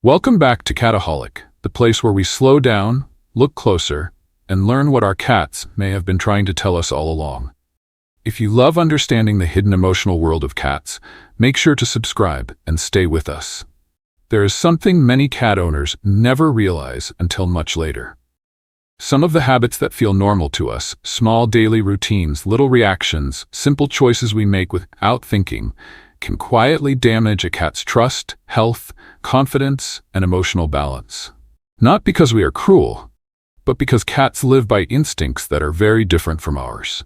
Welcome back to Cataholic, the place where we slow down, look closer, and learn what our cats may have been trying to tell us all along. If you love understanding the hidden emotional world of cats, make sure to subscribe and stay with us. There is something many cat owners never realize until much later. Some of the habits that feel normal to us, small daily routines, little reactions, simple choices we make without thinking, can quietly damage a cat's trust, health, confidence, and emotional balance. Not because we are cruel, but because cats live by instincts that are very different from ours.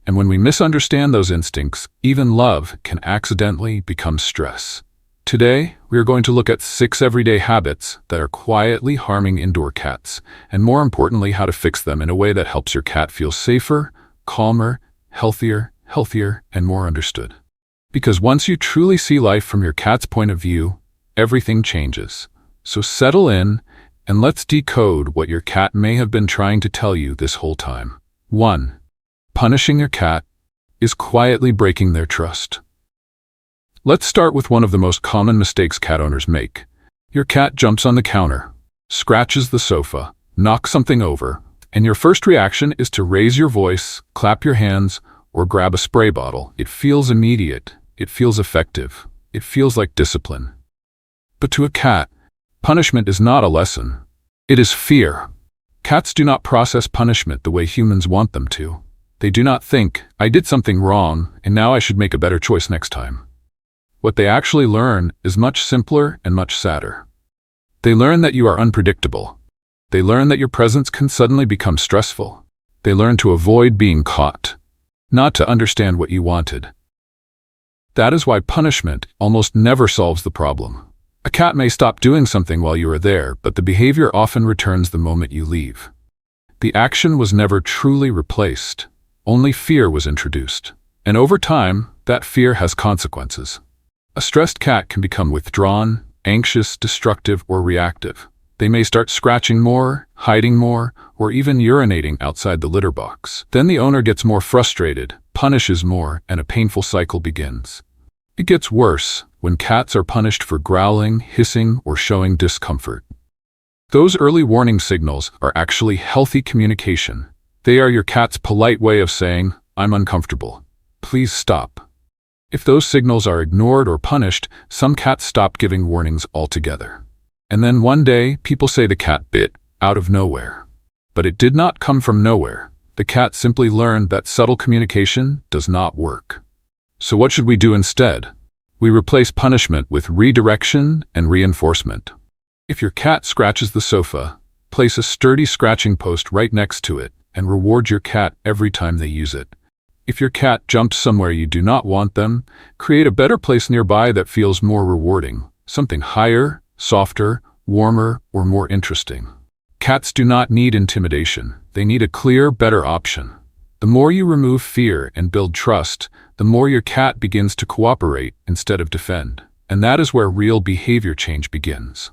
And when we misunderstand those instincts, even love can accidentally become stress. Today, we are going to look at 6 everyday habits that are quietly harming indoor cats, and more importantly, how to fix them in a way that helps your cat feel safer, calmer, healthier, and more understood. Because once you truly see life from your cat's point of view, everything changes. So settle in, and let's decode what your cat may have been trying to tell you this whole time. 1. Punishing your cat is quietly breaking their trust. Let's start with one of the most common mistakes cat owners make. Your cat jumps on the counter, scratches the sofa, knocks something over, and your first reaction is to raise your voice, clap your hands, or grab a spray bottle. It feels immediate. It feels effective. It feels like discipline. But to a cat, punishment is not a lesson. It is fear. Cats do not process punishment the way humans want them to. They do not think, I did something wrong, and now I should make a better choice next time. What they actually learn is much simpler and much sadder. They learn that you are unpredictable. They learn that your presence can suddenly become stressful. They learn to avoid being caught, not to understand what you wanted. That is why punishment almost never solves the problem. A cat may stop doing something while you are there, but the behavior often returns the moment you leave. The action was never truly replaced. Only fear was introduced. And over time, that fear has consequences. A stressed cat can become withdrawn, anxious, destructive, or reactive. They may start scratching more, hiding more, or even urinating outside the litter box. Then the owner gets more frustrated, punishes more, and a painful cycle begins. It gets worse when cats are punished for growling, hissing, or showing discomfort. Those early warning signals are actually healthy communication. They are your cat's polite way of saying, I'm uncomfortable. Please stop. If those signals are ignored or punished, some cats stop giving warnings altogether. And then one day, people say the cat bit out of nowhere. But it did not come from nowhere. The cat simply learned that subtle communication does not work. So what should we do instead? We replace punishment with redirection and reinforcement. If your cat scratches the sofa, place a sturdy scratching post right next to it and reward your cat every time they use it. If your cat jumps somewhere you do not want them, create a better place nearby that feels more rewarding, something higher, softer, warmer, or more interesting. Cats do not need intimidation. They need a clear, better option. The more you remove fear and build trust, the more your cat begins to cooperate instead of defend. And that is where real behavior change begins.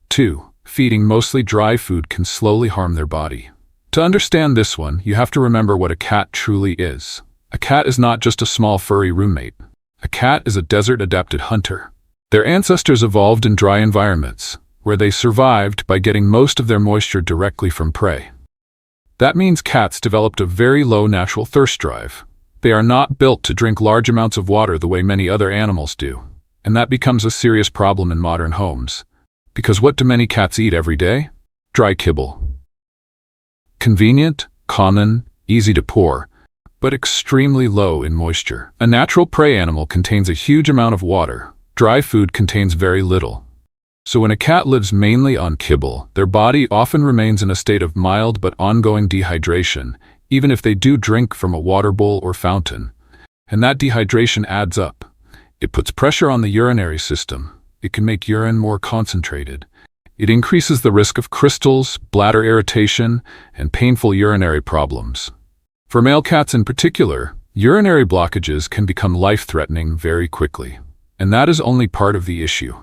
2. Feeding mostly dry food can slowly harm their body. To understand this one, you have to remember what a cat truly is. A cat is not just a small furry roommate. A cat is a desert-adapted hunter. Their ancestors evolved in dry environments, where they survived by getting most of their moisture directly from prey. That means cats developed a very low natural thirst drive. They are not built to drink large amounts of water the way many other animals do. And that becomes a serious problem in modern homes. Because what do many cats eat every day? Dry kibble. Convenient, common, easy to pour, but extremely low in moisture. A natural prey animal contains a huge amount of water. Dry food contains very little. So when a cat lives mainly on kibble, their body often remains in a state of mild but ongoing dehydration, even if they do drink from a water bowl or fountain. And that dehydration adds up. It puts pressure on the urinary system. It can make urine more concentrated. It increases the risk of crystals, bladder irritation, and painful urinary problems. For male cats in particular, urinary blockages can become life-threatening very quickly. And that is only part of the issue.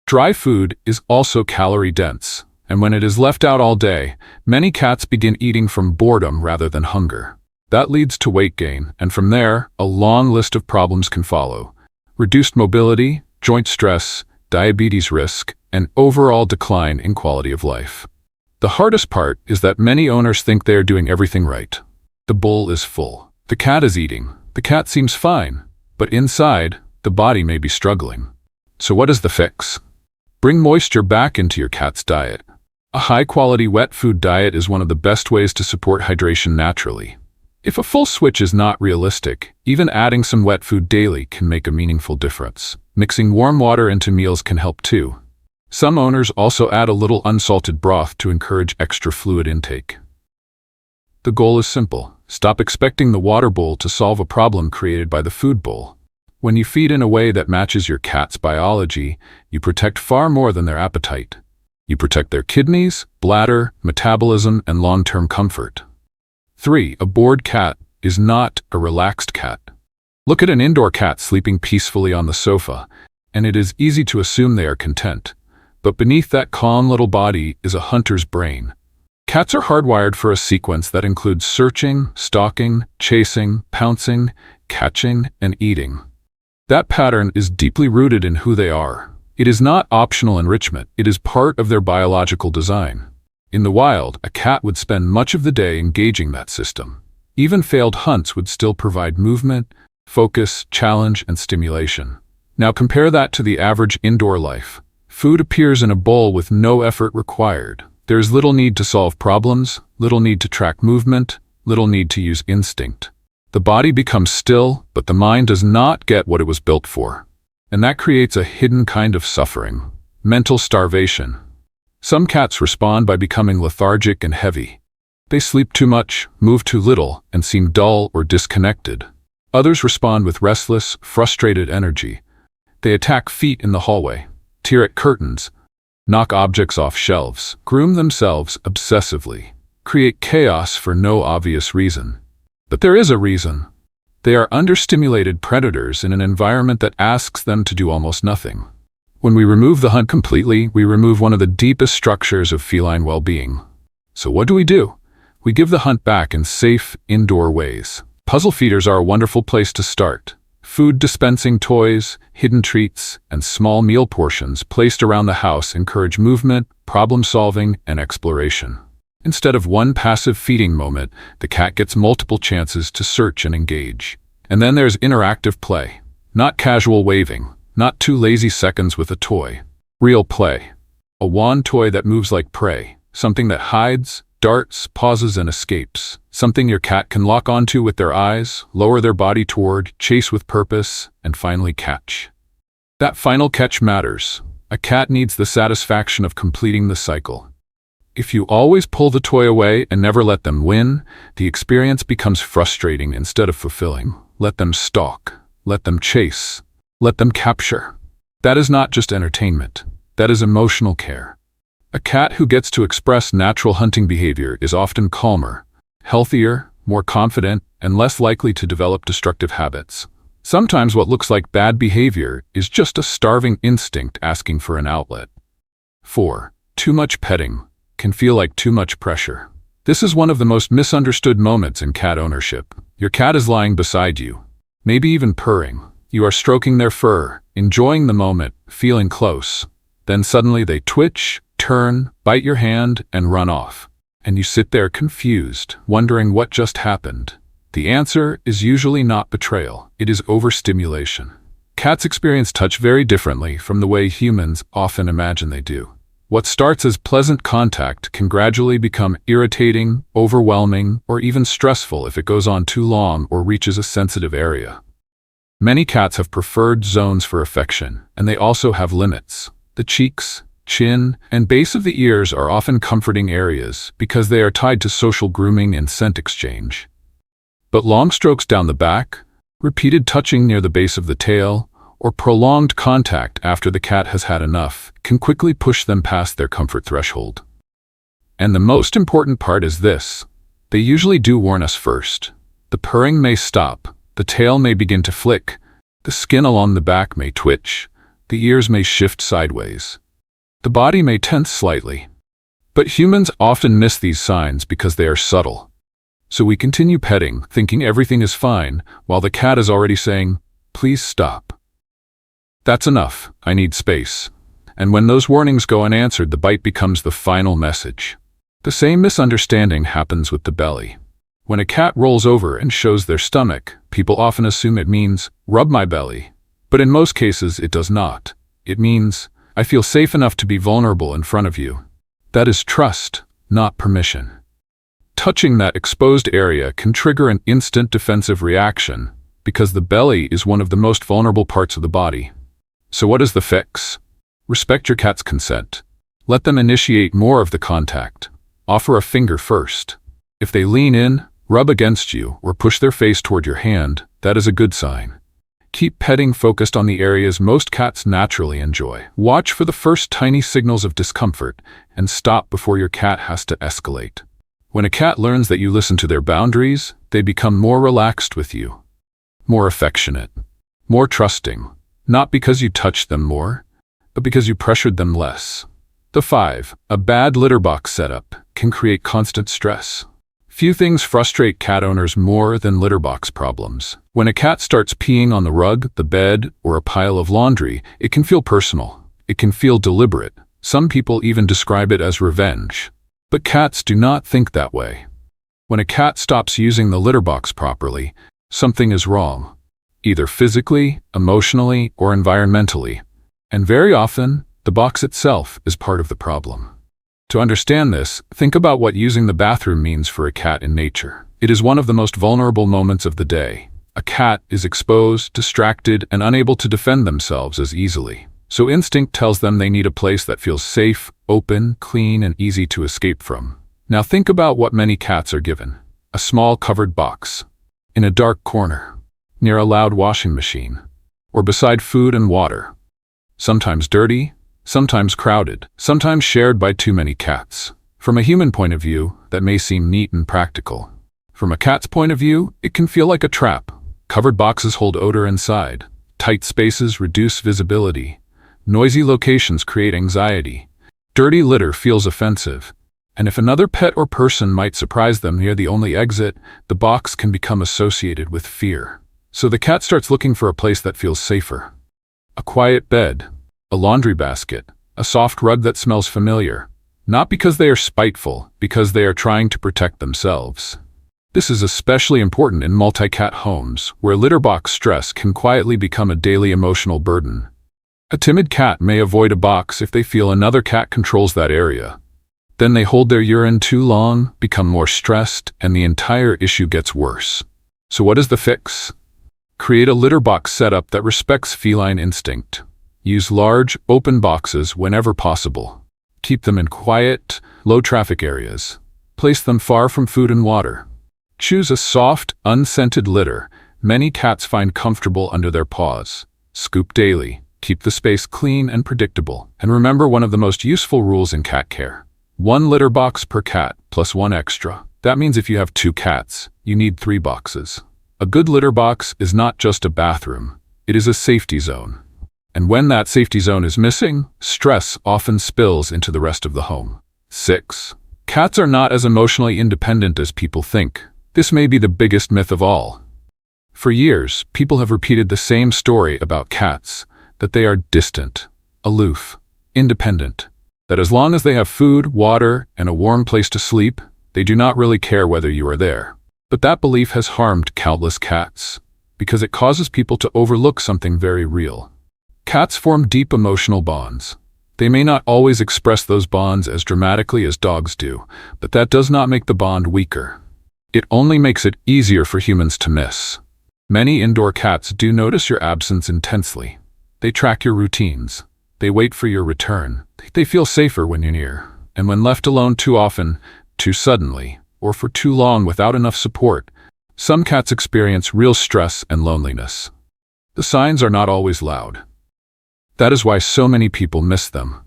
Dry food is also calorie-dense, and when it is left out all day, many cats begin eating from boredom rather than hunger. That leads to weight gain, and from there, a long list of problems can follow. Reduced mobility, joint stress, diabetes risk, and overall decline in quality of life. The hardest part is that many owners think they are doing everything right. The bowl is full. The cat is eating. The cat seems fine. But inside, the body may be struggling. So what is the fix? Bring moisture back into your cat's diet. A high-quality wet food diet is one of the best ways to support hydration naturally. If a full switch is not realistic, even adding some wet food daily can make a meaningful difference. Mixing warm water into meals can help too. Some owners also add a little unsalted broth to encourage extra fluid intake. The goal is simple. Stop expecting the water bowl to solve a problem created by the food bowl. When you feed in a way that matches your cat's biology, you protect far more than their appetite. You protect their kidneys, bladder, metabolism, and long-term comfort. 3. A bored cat is not a relaxed cat. Look at an indoor cat sleeping peacefully on the sofa, and it is easy to assume they are content. But beneath that calm little body is a hunter's brain. Cats are hardwired for a sequence that includes searching, stalking, chasing, pouncing, catching, and eating. That pattern is deeply rooted in who they are. It is not optional enrichment, it is part of their biological design. In the wild, a cat would spend much of the day engaging that system. Even failed hunts would still provide movement, focus, challenge, and stimulation. Now compare that to the average indoor life. Food appears in a bowl with no effort required. There is little need to solve problems, little need to track movement, little need to use instinct. The body becomes still, but the mind does not get what it was built for. And that creates a hidden kind of suffering, mental starvation. Some cats respond by becoming lethargic and heavy. They sleep too much, move too little, and seem dull or disconnected. Others respond with restless, frustrated energy. They attack feet in the hallway, tear at curtains, knock objects off shelves, groom themselves obsessively, create chaos for no obvious reason. But there is a reason. They are understimulated predators in an environment that asks them to do almost nothing. When we remove the hunt completely, we remove one of the deepest structures of feline well-being. So what do? We give the hunt back in safe, indoor ways. Puzzle feeders are a wonderful place to start. Food dispensing toys, hidden treats, and small meal portions placed around the house encourage movement, problem-solving, and exploration. Instead of one passive feeding moment, the cat gets multiple chances to search and engage. And then there's interactive play. Not casual waving, not 2 lazy seconds with a toy. Real play. A wand toy that moves like prey, something that hides, darts, pauses, and escapes. Something your cat can lock onto with their eyes, lower their body toward, chase with purpose, and finally catch. That final catch matters. A cat needs the satisfaction of completing the cycle. If you always pull the toy away and never let them win, the experience becomes frustrating instead of fulfilling. Let them stalk. Let them chase. Let them capture. That is not just entertainment. That is emotional care. A cat who gets to express natural hunting behavior is often calmer, healthier, more confident, and less likely to develop destructive habits. Sometimes what looks like bad behavior is just a starving instinct asking for an outlet. 4. Too much petting can feel like too much pressure. This is one of the most misunderstood moments in cat ownership. Your cat is lying beside you, maybe even purring. You are stroking their fur, enjoying the moment, feeling close. Then suddenly they twitch, turn, bite your hand, and run off. And you sit there confused, wondering what just happened. The answer is usually not betrayal. It is overstimulation. Cats experience touch very differently from the way humans often imagine they do. What starts as pleasant contact can gradually become irritating, overwhelming, or even stressful if it goes on too long or reaches a sensitive area. Many cats have preferred zones for affection, and they also have limits. The cheeks, chin, and base of the ears are often comforting areas because they are tied to social grooming and scent exchange. But long strokes down the back, repeated touching near the base of the tail, or prolonged contact after the cat has had enough can quickly push them past their comfort threshold. And the most important part is this: they usually do warn us first. The purring may stop, the tail may begin to flick, the skin along the back may twitch, the ears may shift sideways. The body may tense slightly. But humans often miss these signs because they are subtle. So we continue petting, thinking everything is fine, while the cat is already saying, "Please stop. That's enough, I need space." And when those warnings go unanswered, the bite becomes the final message. The same misunderstanding happens with the belly. When a cat rolls over and shows their stomach, people often assume it means, "Rub my belly." But in most cases, it does not. It means, "I feel safe enough to be vulnerable in front of you." That is trust, not permission. Touching that exposed area can trigger an instant defensive reaction because the belly is one of the most vulnerable parts of the body. So what is the fix? Respect your cat's consent. Let them initiate more of the contact. Offer a finger first. If they lean in, rub against you, or push their face toward your hand, that is a good sign. Keep petting focused on the areas most cats naturally enjoy. Watch for the first tiny signals of discomfort and stop before your cat has to escalate. When a cat learns that you listen to their boundaries, they become more relaxed with you, more affectionate, more trusting, not because you touched them more, but because you pressured them less. The 5. A bad litter box setup can create constant stress. Few things frustrate cat owners more than litter box problems. When a cat starts peeing on the rug, the bed, or a pile of laundry, it can feel personal. It can feel deliberate. Some people even describe it as revenge. But cats do not think that way. When a cat stops using the litter box properly, something is wrong, either physically, emotionally, or environmentally. And very often, the box itself is part of the problem. To understand this, think about what using the bathroom means for a cat in nature. It is one of the most vulnerable moments of the day. A cat is exposed, distracted, and unable to defend themselves as easily. So instinct tells them they need a place that feels safe, open, clean, and easy to escape from. Now think about what many cats are given. A small covered box, in a dark corner, near a loud washing machine, or beside food and water. Sometimes dirty, sometimes crowded, sometimes shared by too many cats. From a human point of view, that may seem neat and practical. From a cat's point of view, it can feel like a trap. Covered boxes hold odor inside. Tight spaces reduce visibility. Noisy locations create anxiety. Dirty litter feels offensive. And if another pet or person might surprise them near the only exit, the box can become associated with fear. So the cat starts looking for a place that feels safer. A quiet bed, a laundry basket, a soft rug that smells familiar. Not because they are spiteful, because they are trying to protect themselves. This is especially important in multi-cat homes, where litter box stress can quietly become a daily emotional burden. A timid cat may avoid a box if they feel another cat controls that area. Then they hold their urine too long, become more stressed, and the entire issue gets worse. So what is the fix? Create a litter box setup that respects feline instinct. Use large, open boxes whenever possible. Keep them in quiet, low-traffic areas. Place them far from food and water. Choose a soft, unscented litter many cats find comfortable under their paws. Scoop daily. Keep the space clean and predictable. And remember one of the most useful rules in cat care. 1 litter box per cat, plus 1 extra. That means if you have 2 cats, you need 3 boxes. A good litter box is not just a bathroom. It is a safety zone. And when that safety zone is missing, stress often spills into the rest of the home. 6. Cats are not as emotionally independent as people think. This may be the biggest myth of all. For years, people have repeated the same story about cats, that they are distant, aloof, independent, that as long as they have food, water, and a warm place to sleep, they do not really care whether you are there. But that belief has harmed countless cats, because it causes people to overlook something very real. Cats form deep emotional bonds. They may not always express those bonds as dramatically as dogs do, but that does not make the bond weaker. It only makes it easier for humans to miss. Many indoor cats do notice your absence intensely. They track your routines. They wait for your return. They feel safer when you're near. And when left alone too often, too suddenly, or for too long without enough support, some cats experience real stress and loneliness. The signs are not always loud. That is why so many people miss them.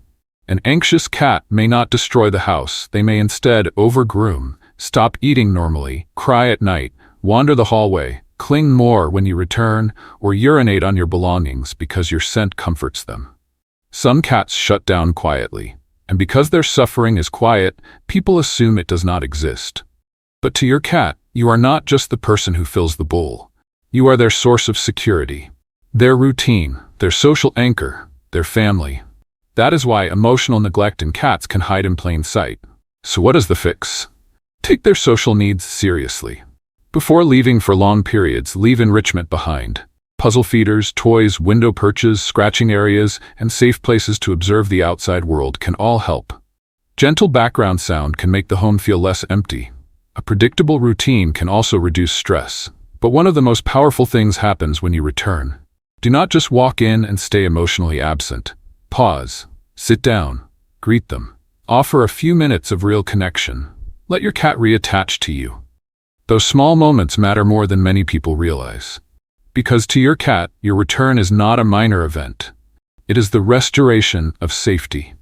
An anxious cat may not destroy the house. They may instead overgroom, stop eating normally, cry at night, wander the hallway, cling more when you return, or urinate on your belongings because your scent comforts them. Some cats shut down quietly, and because their suffering is quiet, people assume it does not exist. But to your cat, you are not just the person who fills the bowl. You are their source of security, their routine, their social anchor, their family. That is why emotional neglect in cats can hide in plain sight. So what is the fix? Take their social needs seriously. Before leaving for long periods, leave enrichment behind. Puzzle feeders, toys, window perches, scratching areas, and safe places to observe the outside world can all help. Gentle background sound can make the home feel less empty. A predictable routine can also reduce stress. But one of the most powerful things happens when you return. Do not just walk in and stay emotionally absent. Pause, sit down, greet them. Offer a few minutes of real connection. Let your cat reattach to you. Those small moments matter more than many people realize. Because to your cat, your return is not a minor event. It is the restoration of safety.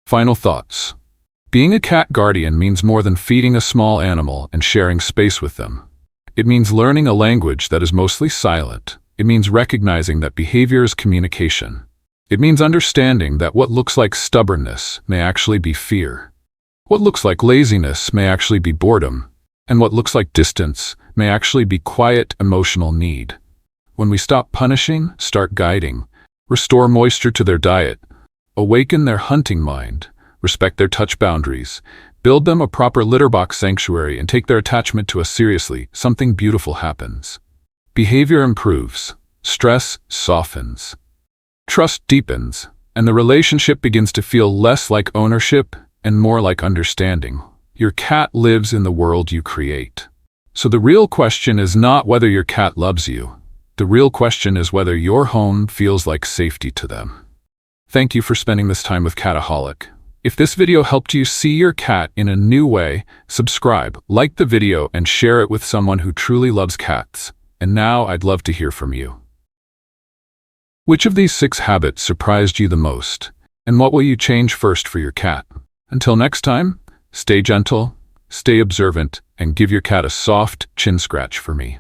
Final thoughts. Being a cat guardian means more than feeding a small animal and sharing space with them. It means learning a language that is mostly silent. It means recognizing that behavior is communication. It means understanding that what looks like stubbornness may actually be fear. What looks like laziness may actually be boredom. And what looks like distance may actually be quiet emotional need. When we stop punishing, start guiding, restore moisture to their diet, awaken their hunting mind, respect their touch boundaries, build them a proper litter box sanctuary, and take their attachment to us seriously, something beautiful happens. Behavior improves, stress softens, trust deepens, and the relationship begins to feel less like ownership and more like understanding. Your cat lives in the world you create. So the real question is not whether your cat loves you. The real question is whether your home feels like safety to them. Thank you for spending this time with Cataholic. If this video helped you see your cat in a new way, subscribe, like the video, and share it with someone who truly loves cats. And now I'd love to hear from you. Which of these 6 habits surprised you the most? And what will you change first for your cat? Until next time, stay gentle, stay observant, and give your cat a soft chin scratch for me.